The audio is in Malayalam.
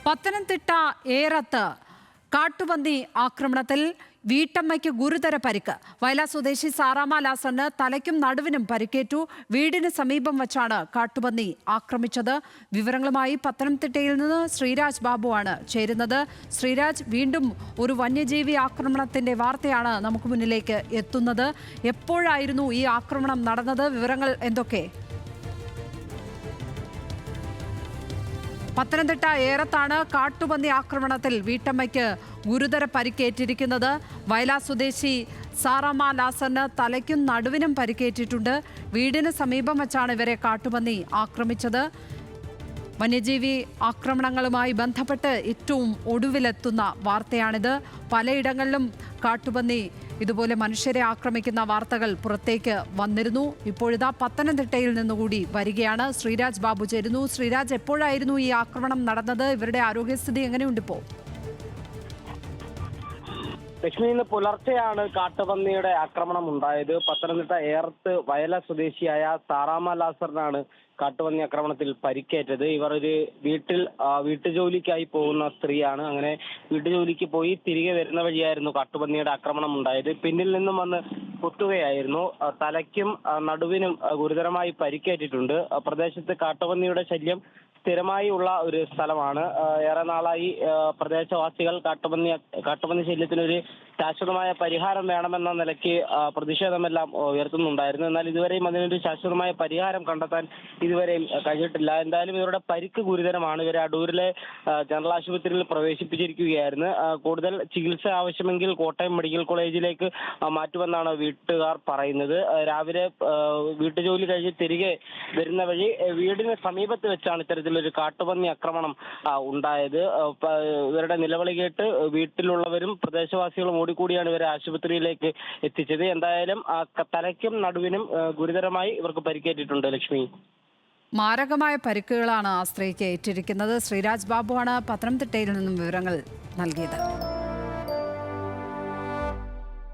പത്തനംതിട്ട ഏറത്ത് കാട്ടുപന്നി ആക്രമണത്തിൽ വീട്ടമ്മയ്ക്ക് ഗുരുതര പരിക്ക്. വയല സ്വദേശി സാറാമ ലാസറിന് തലയ്ക്കും നടുവിനും പരിക്കേറ്റു. വീടിന് സമീപം വച്ചാണ് കാട്ടുപന്നി ആക്രമിച്ചത്. വിവരങ്ങളുമായി പത്തനംതിട്ടയിൽ നിന്ന് ശ്രീരാജ് ബാബുവാണ് ചേരുന്നത്. ശ്രീരാജ്, വീണ്ടും ഒരു വന്യജീവി ആക്രമണത്തിന്റെ വാർത്തയാണ് നമുക്ക് മുന്നിലേക്ക് എത്തുന്നത്. എപ്പോഴായിരുന്നു ഈ ആക്രമണം നടന്നത്? വിവരങ്ങൾ എന്തൊക്കെ? പത്തനംതിട്ട ഏറത്താണ് കാട്ടുപന്നി ആക്രമണത്തിൽ വീട്ടമ്മയ്ക്ക് ഗുരുതര പരിക്കേറ്റിരിക്കുന്നത്. വയല സ്വദേശി സാറാമ ലാസറിന് തലയ്ക്കും നടുവിനും പരിക്കേറ്റിട്ടുണ്ട്. വീടിന് സമീപം വച്ചാണ് ഇവരെ കാട്ടുപന്നി ആക്രമിച്ചത്. വന്യജീവി ആക്രമണങ്ങളുമായി ബന്ധപ്പെട്ട് ഏറ്റവും ഒടുവിലെത്തുന്ന വാർത്തയാണിത്. പലയിടങ്ങളിലും കാട്ടുപന്നി ഇതുപോലെ മനുഷ്യരെ ആക്രമിക്കുന്ന വാർത്തകൾ പുറത്തേക്ക് വന്നിരുന്നു. ഇപ്പോഴിതാ പത്തനംതിട്ടയിൽ നിന്നുകൂടി വരികയാണ്. ശ്രീരാജ് ബാബു ചേരുന്നു. ശ്രീരാജ്, എപ്പോഴായിരുന്നു ഈ ആക്രമണം നടന്നത്? ഇവരുടെ ആരോഗ്യസ്ഥിതി എങ്ങനെയുണ്ട് ഇപ്പോൾ? ലക്ഷ്മി, ഇന്ന് പുലർച്ചെയാണ് കാട്ടുപന്നിയുടെ ആക്രമണം ഉണ്ടായത്. പത്തനംതിട്ട ഏറത്ത് വയല സ്വദേശിയായ സാറാമ ലാസറിനാണ് കാട്ടുപന്നി ആക്രമണത്തിൽ പരിക്കേറ്റത്. ഇവർ ഒരു വീട്ടുജോലിക്കായി പോകുന്ന സ്ത്രീയാണ്. അങ്ങനെ വീട്ടുജോലിക്ക് പോയി തിരികെ വരുന്ന വഴിയായിരുന്നു കാട്ടുപന്നിയുടെ ആക്രമണം ഉണ്ടായത്. പിന്നിൽ നിന്നും വന്ന് കുത്തുകയായിരുന്നു. തലയ്ക്കും നടുവിനും ഗുരുതരമായി പരിക്കേറ്റിട്ടുണ്ട്. പ്രദേശത്ത് കാട്ടുപന്നിയുടെ ശല്യം സ്ഥിരമായി ഉള്ള ഒരു സ്ഥലമാണ്. ഏറെ നാളായി പ്രദേശവാസികൾ കാട്ടുപന്നി ശല്യത്തിനൊരു ശാശ്വതമായ പരിഹാരം വേണമെന്ന നിലയ്ക്ക് പ്രതിഷേധമെല്ലാം ഉയർത്തുന്നുണ്ടായിരുന്നു. എന്നാൽ ഇതുവരെയും അതിനൊരു ശാശ്വതമായ പരിഹാരം കണ്ടെത്താൻ ഇതുവരെയും കഴിഞ്ഞിട്ടില്ല. എന്തായാലും ഇവരുടെ പരിക്ക് ഗുരുതരമാണ്. ഇവരെ അടൂരിലെ ജനറൽ ആശുപത്രിയിൽ പ്രവേശിപ്പിച്ചിരിക്കുകയായിരുന്നു. കൂടുതൽ ചികിത്സ ആവശ്യമെങ്കിൽ കോട്ടയം മെഡിക്കൽ കോളേജിലേക്ക് മാറ്റുമെന്നാണ് വീട്ടുകാർ പറയുന്നത്. രാവിലെ വീട്ടുജോലി കഴിഞ്ഞ് തിരികെ വരുന്ന വഴി വീടിന് സമീപത്ത് വെച്ചാണ് ഇത്തരത്തിലൊരു കാട്ടുപന്നി ആക്രമണം ഉണ്ടായത്. ഇവരുടെ നിലവിളി കേട്ട് വീട്ടിലുള്ളവരും പ്രദേശവാസികളും ഓടിക്കൂടിയാണ് ഇവരെ ആശുപത്രിയിലേക്ക് എത്തിച്ചത്. എന്തായാലും തലയ്ക്കും നടുവിനും ഗുരുതരമായി ഇവർക്ക് പരിക്കേറ്റിട്ടുണ്ട്. ലക്ഷ്മി, മാരകമായ പരിക്കുകളാണ് ആ സ്ത്രീക്ക് ഏറ്റിരിക്കുന്നത്. ശ്രീരാജ് ബാബുവാണ് പത്തനംതിട്ടയിൽ നിന്നും വിവരങ്ങൾ നൽകിയത്.